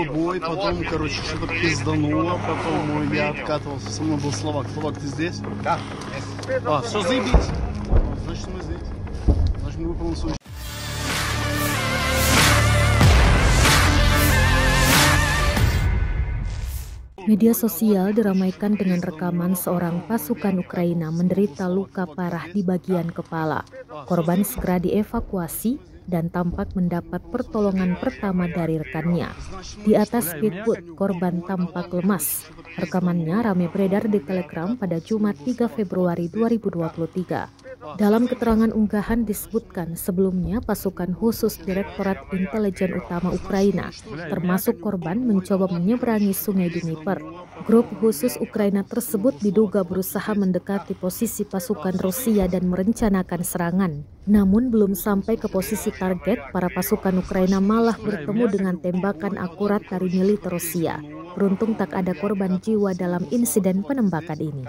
был бой, потом, короче, что-то пиздануло, потом я откатывался, со мной был Словак. Словак, ты здесь? Да. А, все, заебись. Значит, мы здесь. Значит, мы выполним свою. Media sosial diramaikan dengan rekaman seorang pasukan Ukraina menderita luka parah di bagian kepala. Korban segera dievakuasi dan tampak mendapat pertolongan pertama dari rekannya. Di atas speedboat, korban tampak lemas. Rekamannya ramai beredar di Telegram pada Jumat 3 Februari 2023. Dalam keterangan unggahan disebutkan sebelumnya pasukan khusus Direktorat Intelijen Utama Ukraina, termasuk korban, mencoba menyeberangi Sungai Dnieper. Grup khusus Ukraina tersebut diduga berusaha mendekati posisi pasukan Rusia dan merencanakan serangan. Namun belum sampai ke posisi target, para pasukan Ukraina malah bertemu dengan tembakan akurat dari militer Rusia. Beruntung tak ada korban jiwa dalam insiden penembakan ini.